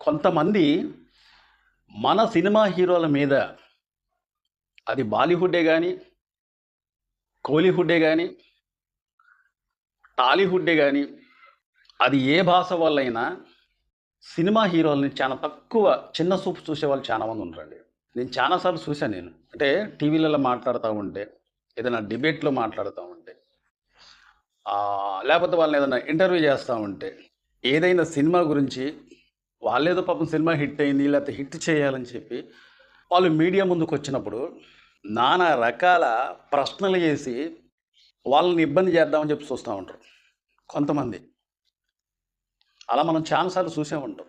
కొంతమంది మన సినిమా హీరోల మీద అది బాలీవుడ్డే గానీ, కోలీవుడ్డే గానీ, టాలీవుడ్డే గానీ, అది ఏ భాష వాళ్ళైనా సినిమా హీరోలని చాలా తక్కువ చిన్న చూపు చూసేవాళ్ళు చాలా మంది ఉంటారండి. నేను చాలా సార్లు చూశాను నేను. అంటే టీవీలలో మాట్లాడుతా ఉంటే, ఏదైనా డిబేట్‌లో మాట్లాడుతా ఉంటే, లేపోతే వాళ్ళని ఏదైనా ఇంటర్వ్యూ చేస్తా ఉంటే, ఏదైనా సినిమా గురించి వాళ్ళేదో పాపం సినిమా హిట్ అయింది, లేకపోతే హిట్ చేయాలని చెప్పి వాళ్ళు మీడియా ముందుకొచ్చినప్పుడు నానా రకాల ప్రశ్నలు వేసి వాళ్ళని ఇబ్బంది చేద్దామని చెప్పి చూస్తూ ఉంటారు కొంతమంది. అలా మనం చాలా సార్లు చూసే ఉంటాం.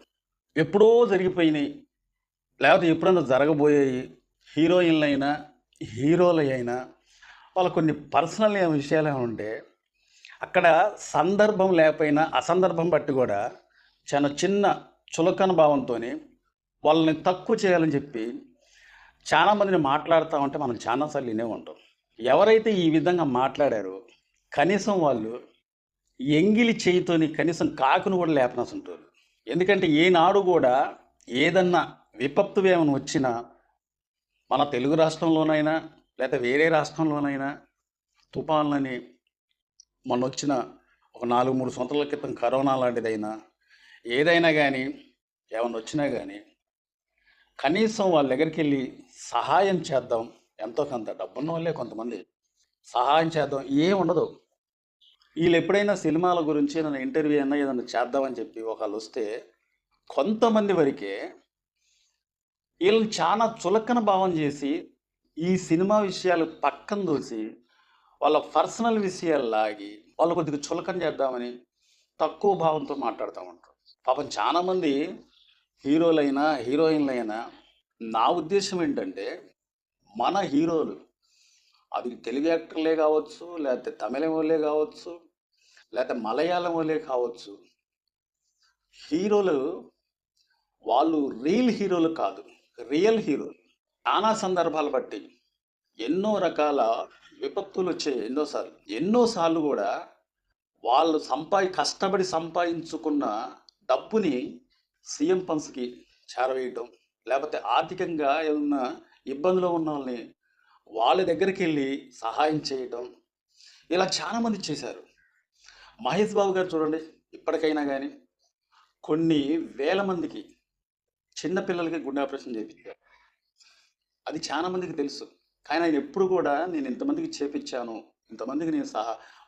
ఎప్పుడో జరిగిపోయినాయి, లేకపోతే ఎప్పుడన్నా జరగబోయాయి హీరోయిన్‌లైనా, హీరోలైనా వాళ్ళ కొన్ని పర్సనల్ విషయాలు ఏమైనా ఉంటే అక్కడ సందర్భం లేకపోయినా అసందర్భం బట్టి కూడా చాలా చిన్న చులకన భావంతోని వాళ్ళని తక్కువ చేయాలని చెప్పి చాలామందిని మాట్లాడుతూ ఉంటే మనం చాలాసార్లు వినే ఉంటాం. ఎవరైతే ఈ విధంగా మాట్లాడారో కనీసం వాళ్ళు ఎంగిలి చేయితోని కనీసం కాకును కూడా లేపనసుంటారు. ఎందుకంటే ఏనాడు కూడా ఏదన్నా విపత్తు ఏమైనా వచ్చినా మన తెలుగు రాష్ట్రంలోనైనా లేదా వేరే రాష్ట్రంలోనైనా తుఫాన్లని మొన్న వచ్చిన ఒక 4-3 సంవత్సరాల క్రితం కరోనా లాంటిదైనా ఏదైనా కానీ ఏమన్నా వచ్చినా కానీ కనీసం వాళ్ళ దగ్గరికి వెళ్ళి సహాయం చేద్దాం, ఎంతో కొంత డబ్బున్న వాళ్ళే కొంతమంది సహాయం చేద్దాం ఏం ఉండదు. వీళ్ళు ఎప్పుడైనా సినిమాల గురించి ఏదైనా ఇంటర్వ్యూ అయినా ఏదైనా చేద్దామని చెప్పి ఒకళ్ళు వస్తే కొంతమంది వరకే వీళ్ళని చాలా చులకన భావం చేసి ఈ సినిమా విషయాలు పక్కన దోసి వాళ్ళ పర్సనల్ విషయాలు లాగి వాళ్ళు కొద్దిగా చులకన చేద్దామని తక్కువ భావంతో మాట్లాడుతూ ఉంటారు. పాపం చాలామంది హీరోలైనా హీరోయిన్లైనా నా ఉద్దేశం ఏంటంటే మన హీరోలు అది తెలుగు యాక్టర్లే కావచ్చు, లేకపోతే తమిళం వాళ్ళే కావచ్చు, లేకపోతే మలయాళం వాళ్ళే కావచ్చు, హీరోలు వాళ్ళు రియల్ హీరోలు కాదు, రియల్ హీరోలు. చాలా సందర్భాలు బట్టి ఎన్నో రకాల విపత్తులు వచ్చాయి ఎన్నోసార్లు కూడా వాళ్ళు కష్టపడి సంపాదించుకున్న డబ్బుని సీఎం ఫండ్స్కి చేరవేయటం, లేకపోతే ఆర్థికంగా ఏమన్నా ఇబ్బందులో ఉన్న వాళ్ళని వాళ్ళ దగ్గరికి వెళ్ళి సహాయం చేయటం, ఇలా చాలామంది చేశారు. మహేష్ బాబు గారు చూడండి, ఇప్పటికైనా కానీ కొన్ని వేల మందికి చిన్నపిల్లలకి గుండె ఆపరేషన్ చేయించారు. అది చాలా మందికి తెలుసు. కానీ ఆయన ఎప్పుడు కూడా నేను ఇంతమందికి చేపించాను, ఇంతమందికి నేను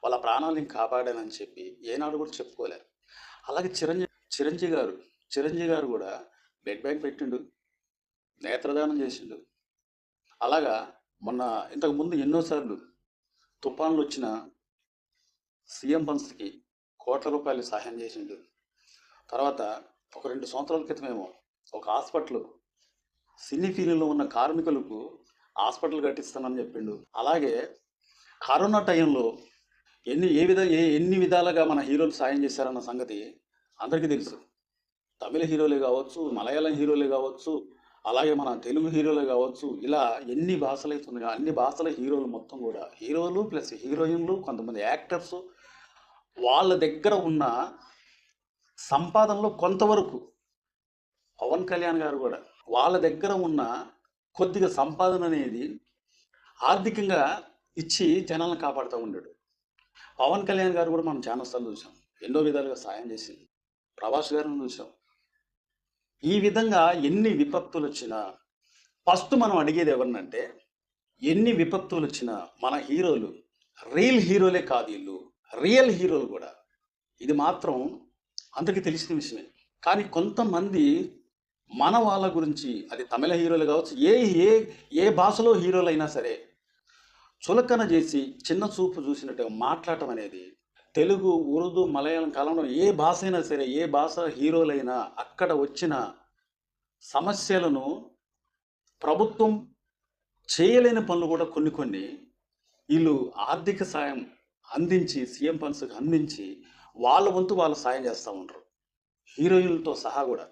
వాళ్ళ ప్రాణాలను కాపాడానని చెప్పి ఏనాడు కూడా చెప్పుకోలేరు. అలాగే చిరంజీవి గారు కూడా బ్లడ్ బ్యాంక్ పెట్టిండు, నేత్రదానం చేసిండు. అలాగా మొన్న ఇంతకుముందు ఎన్నోసార్లు తుఫాన్లు వచ్చిన సీఎం ఫండ్స్కి కోట్ల రూపాయలు సహాయం చేసిండు. తర్వాత ఒక 2 సంవత్సరాల క్రితమేమో ఒక హాస్పిటల్ సినీ ఫీల్డ్లో ఉన్న కార్మికులకు హాస్పిటల్ కట్టిస్తానని చెప్పిండు. అలాగే కరోనా టైంలో ఎన్ని విధాలుగా మన హీరోలు సాయం చేశారన్న సంగతి అందరికీ తెలుసు. తమిళ హీరోలే కావచ్చు, మలయాళం హీరోలే కావచ్చు, అలాగే మన తెలుగు హీరోలే కావచ్చు, ఇలా ఎన్ని భాషలు అయితే ఉన్నాయో అన్ని భాషల హీరోలు మొత్తం కూడా హీరోలు ప్లస్ హీరోయిన్లు, కొంతమంది యాక్టర్స్ వాళ్ళ దగ్గర ఉన్న సంపాదనలో కొంతవరకు పవన్ కళ్యాణ్ గారు కూడా వాళ్ళ దగ్గర ఉన్న కొద్దిగా సంపాదన అనేది ఆర్థికంగా ఇచ్చి జనాలను కాపాడుతూ ఉన్నాడు. పవన్ కళ్యాణ్ గారు కూడా మనం చాలాసార్లు చూసాం, ఎన్నో విధాలుగా సాయం చేసింది. ప్రభాస్ గారిని చూసాం. ఈ విధంగా ఎన్ని విపత్తులు వచ్చినా ఫస్ట్ మనం అడిగేది ఎవరినంటే, ఎన్ని విపత్తులు వచ్చినా మన హీరోలు రియల్ హీరోలే కాదు, వీళ్ళు రియల్ హీరోలు కూడా. ఇది మాత్రం అందరికీ తెలిసిన విషయమే. కానీ కొంతమంది మన వాళ్ళ గురించి, అది తమిళ హీరోలు కావచ్చు, ఏ భాషలో హీరోలు అయినా సరే చులకన చేసి చిన్న చూపు చూసినట్టుగా మాట్లాడటం అనేది తెలుగు, ఉర్దూ, మలయాళం కాలంలో ఏ భాష అయినా సరే, ఏ భాష హీరోలైనా అక్కడ వచ్చిన సమస్యలను ప్రభుత్వం చేయలేని పనులు కూడా కొన్ని వీళ్ళు ఆర్థిక సాయం అందించి సీఎం ఫండ్స్కి అందించి వాళ్ళ వంతు వాళ్ళు సాయం చేస్తూ ఉంటారు, హీరోయిన్లతో సహా కూడా.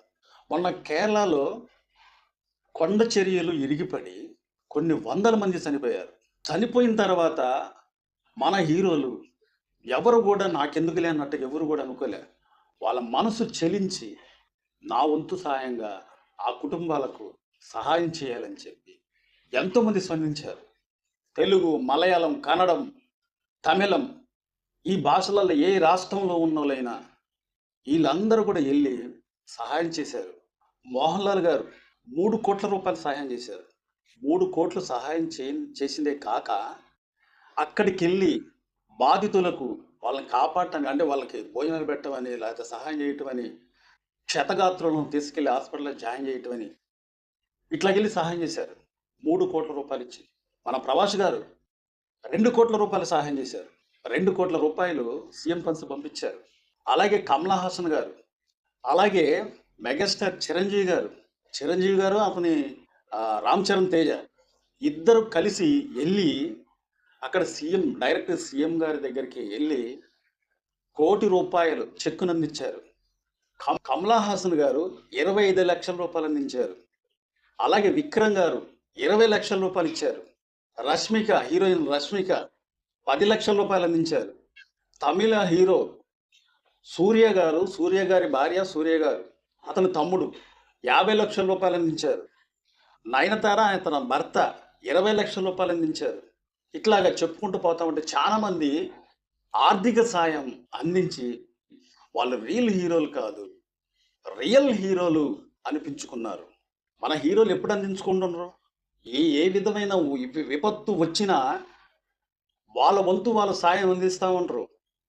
మొన్న కేరళలో కొండ చర్యలు ఇరిగిపడి కొన్ని వందల మంది చనిపోయారు. చనిపోయిన తర్వాత మన హీరోలు ఎవరు కూడా నాకెందుకులే అన్నట్టు ఎవరు కూడా అనుకోలే. వాళ్ళ మనసు చెలించి నా వంతు సహాయంగా ఆ కుటుంబాలకు సహాయం చేయాలని చెప్పి ఎంతోమంది స్పందించారు. తెలుగు, మలయాళం, కన్నడం, తమిళం ఈ భాషలలో ఏ రాష్ట్రంలో ఉన్నోళ్ళైనా వీళ్ళందరూ కూడా వెళ్ళి సహాయం చేశారు. మోహన్ లాల్ గారు 3 కోట్ల రూపాయలు సహాయం చేశారు. 3 కోట్లు సహాయం చేసిందే కాక అక్కడికి వెళ్ళి బాధితులకు వాళ్ళని కాపాడటానికి, అంటే వాళ్ళకి భోజనాలు పెట్టమని, లేకపోతే సహాయం చేయటం అని, క్షతగాత్రులను తీసుకెళ్లి హాస్పిటల్లో జాయిన్ చేయటం అని ఇట్లాగెళ్ళి సహాయం చేశారు. 3 కోట్ల రూపాయలు ఇచ్చి మన ప్రభాస్ గారు 2 కోట్ల రూపాయలు సహాయం చేశారు. 2 కోట్ల రూపాయలు సీఎం ఫండ్స్ పంపించారు. అలాగే కమలా హాసన్ గారు, అలాగే మెగాస్టార్ చిరంజీవి గారు అతని రామ్ చరణ్ తేజ ఇద్దరు కలిసి వెళ్ళి అక్కడ డైరెక్ట్ సీఎం గారి దగ్గరికి వెళ్ళి ₹1 కోటి చెక్కును అందించారు. కమలా హాసన్ గారు 25 లక్షల రూపాయలు అందించారు. అలాగే విక్రమ్ గారు 20 లక్షల రూపాయలు ఇచ్చారు. హీరోయిన్ రష్మిక 10 లక్షల రూపాయలు అందించారు. తమిళ హీరో సూర్య గారి భార్య సూర్య గారు, అతని తమ్ముడు 50 లక్షల రూపాయలు అందించారు. నయనతార తన భర్త 20 లక్షల రూపాయలు అందించారు. ఇట్లాగా చెప్పుకుంటూ పోతా ఉంటే చాలా మంది ఆర్థిక సాయం అందించి వాళ్ళు హీరోలు కాదు, రియల్ హీరోలు అనిపించుకున్నారు. మన హీరోలు ఎప్పుడు అందించుకుంటున్నారు? ఏ విధమైన విపత్తు వచ్చినా వాళ్ళ వంతు వాళ్ళ సాయం అందిస్తూ ఉంటారు.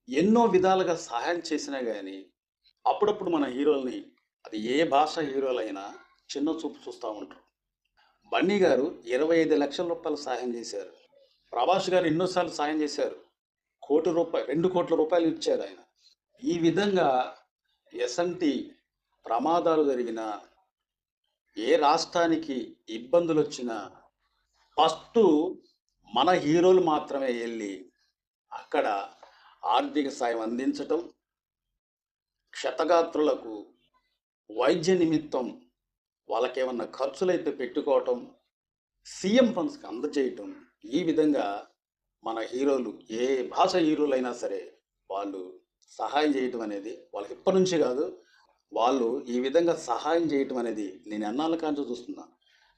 ఎన్నో విధాలుగా సహాయం చేసినా కానీ అప్పుడప్పుడు మన హీరోల్ని, అది ఏ భాష హీరోలైనా చిన్న చూపు చూస్తూ ఉంటారు. బన్నీ గారు 25 లక్షల రూపాయలు సహాయం చేశారు. ప్రభాస్ గారు ఎన్నోసార్లు సహాయం చేశారు. ₹2 కోట్ల ఇచ్చారు ఆయన. ఈ విధంగా ఎసంటి ప్రమాదాలు జరిగినా, ఏ రాష్ట్రానికి ఇబ్బందులు వచ్చినా ఫస్ట్ మన హీరోలు మాత్రమే వెళ్ళి అక్కడ ఆర్థిక సాయం అందించటం, క్షతగాత్రులకు వైద్య నిమిత్తం వాళ్ళకేమన్నా ఖర్చులైతే పెట్టుకోవటం, సీఎం ఫండ్స్కి అందజేయటం, ఈ విధంగా మన హీరోలు ఏ భాష హీరోలైనా సరే వాళ్ళు సహాయం చేయటం అనేది వాళ్ళకి ఇప్పటి నుంచి కాదు, వాళ్ళు ఈ విధంగా సహాయం చేయటం అనేది నేను ఎన్నాళ్ళ కాంచి చూస్తున్నా.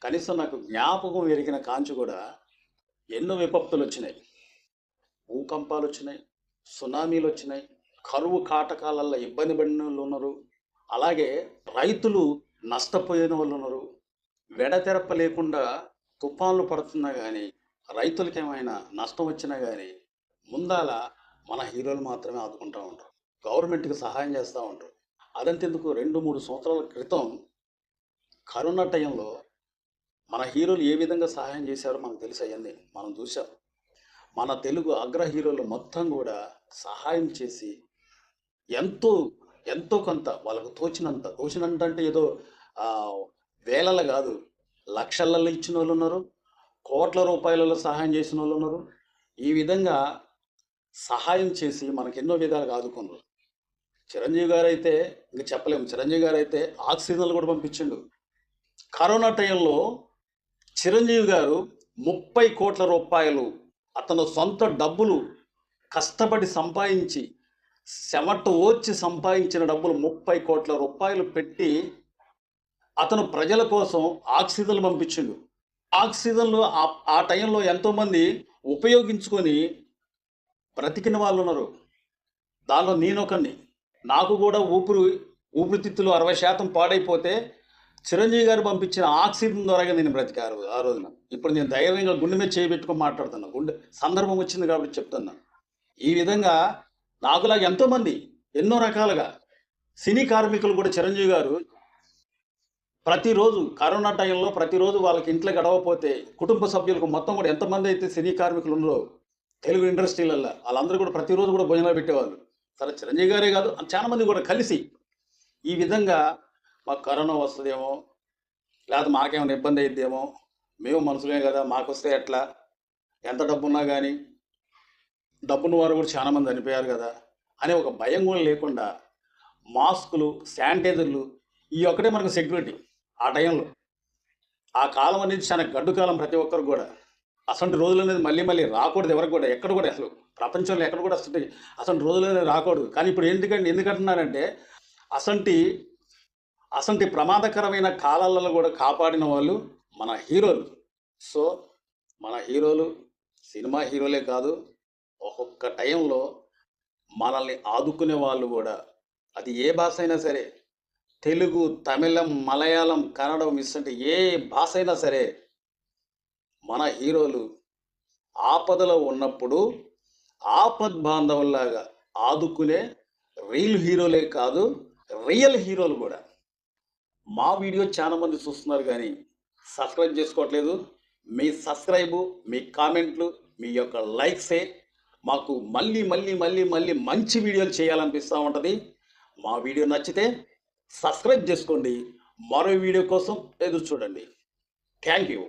కనీసం నాకు జ్ఞాపకం ఎరిగిన కాంచి కూడా ఎన్నో విపత్తులు వచ్చినాయి. భూకంపాలు వచ్చినాయి, సునామీలు వచ్చినాయి, కరువు కాటకాలల్లో ఇబ్బంది పడిన వాళ్ళు ఉన్నారు. అలాగే రైతులు నష్టపోయిన వాళ్ళు ఉన్నారు. వెడతెరప లేకుండా తుఫాన్లు పడుతున్నా కానీ, రైతులకి ఏమైనా నష్టం వచ్చినా కానీ ముందాల మన హీరోలు మాత్రమే ఆదుకుంటూ ఉంటారు, గవర్నమెంట్కి సహాయం చేస్తూ ఉంటారు. అదంతెందుకు 2-3 సంవత్సరాల క్రితం కరోనా టైంలో మన హీరోలు ఏ విధంగా సహాయం చేశారో మనకు తెలుసు. అవన్నీ మనం చూసాం. మన తెలుగు అగ్ర హీరోలు మొత్తం కూడా సహాయం చేసి ఎంతో కొంత వాళ్ళకు తోచినంత అంటే ఏదో వేలలు కాదు, లక్షలలో ఇచ్చిన వాళ్ళు ఉన్నారు, కోట్ల రూపాయలలో సహాయం చేసిన వాళ్ళు ఉన్నారు. ఈ విధంగా సహాయం చేసి మనకు ఎన్నో విధాలుగా ఆదుకున్నారు. చిరంజీవి గారు అయితే ఇంక చెప్పలేము. చిరంజీవి గారు అయితే ఆక్సిజన్లు కూడా పంపించిండు. కరోనా టైంలో చిరంజీవి గారు 30 కోట్ల రూపాయలు అతను సొంత డబ్బులు కష్టపడి సంపాదించి, చెమట ఓర్చి సంపాదించిన డబ్బులు 30 కోట్ల రూపాయలు పెట్టి అతను ప్రజల కోసం ఆక్సిజన్లు పంపించిండు. ఆక్సిజన్లు ఆ టైంలో ఎంతోమంది ఉపయోగించుకొని బ్రతికిన వాళ్ళు ఉన్నారు. దానిలో నేనొకరిని. నాకు కూడా ఊపిరితిత్తులు 60% పాడైపోతే చిరంజీవి గారు పంపించిన ఆక్సిజన్ ద్వారాగా నేను బ్రతికారు ఆ రోజున. ఇప్పుడు నేను ధైర్యంగా గుండె మీద చేయబెట్టుకొని మాట్లాడుతున్నా. సందర్భం వచ్చింది కాబట్టి చెప్తున్నా. ఈ విధంగా నాకులాగా ఎంతోమంది ఎన్నో రకాలుగా సినీ కార్మికులు కూడా చిరంజీవి గారు ప్రతిరోజు కరోనా టైంలో ప్రతిరోజు వాళ్ళకి ఇంట్లో గడవపోతే కుటుంబ సభ్యులకు మొత్తం కూడా ఎంతమంది అయితే సినీ కార్మికులు ఉన్నారో తెలుగు ఇండస్ట్రీలలో వాళ్ళందరూ కూడా ప్రతిరోజు కూడా భోజనాలు పెట్టేవాళ్ళు. సరే, చిరంజీవి గారే కాదు, చాలా మంది కూడా కలిసి ఈ విధంగా మాకు కరోనా వస్తుందేమో, లేకపోతే మాకేమైనా ఇబ్బంది అయిద్దేమో, మేము మనుషులే కదా, మాకు వస్తే ఎట్లా, ఎంత డబ్బు ఉన్నా కానీ డబ్బున్న వారు కూడా చాలా మంది చనిపోయారు కదా అనే ఒక భయం కూడా లేకుండా మాస్కులు, శానిటైజర్లు ఈ ఒక్కటే మనకు సెక్యూరిటీ. ఆ టైంలో ఆ కాలం అనేది చాలా గడ్డు కాలం ప్రతి ఒక్కరు కూడా. అసలు రోజులు అనేది మళ్ళీ రాకూడదు ఎవరికి కూడా, ఎక్కడ కూడా, అసలు ప్రపంచంలో ఎక్కడ కూడా అసలు రోజులు అనేది రాకూడదు. కానీ ఇప్పుడు ఎందుకంటున్నారంటే అసంటి అసంటి ప్రమాదకరమైన కాలాలలో కూడా కాపాడిన వాళ్ళు మన హీరోలు. సో మన హీరోలు సినిమా హీరోలే కాదు, ఒక్కొక్క టైంలో మనల్ని ఆదుకునే వాళ్ళు కూడా, అది ఏ భాష అయినా సరే, తెలుగు, తమిళం, మలయాళం, కన్నడం, ఇసంటి ఏ భాష అయినా సరే, మన హీరోలు ఆపదలో ఉన్నప్పుడు ఆపద్బాంధవుల్లాగా ఆదుకునే రీల్ హీరోలే కాదు, రియల్ హీరోలు కూడా. మా వీడియో చాలా మంది చూస్తున్నారు కానీ సబ్స్క్రైబ్ చేసుకోవట్లేదు. మీ సబ్స్క్రైబు, మీ కామెంట్లు, మీ యొక్క లైక్సే మాకు మళ్ళీ మళ్ళీ మళ్ళీ మళ్ళీ మంచి వీడియోలు చేయాలనిపిస్తూ ఉంటుంది. మా వీడియో నచ్చితే సబ్స్క్రైబ్ చేసుకోండి. మరో వీడియో కోసం ఎదురు చూడండి. Thank you.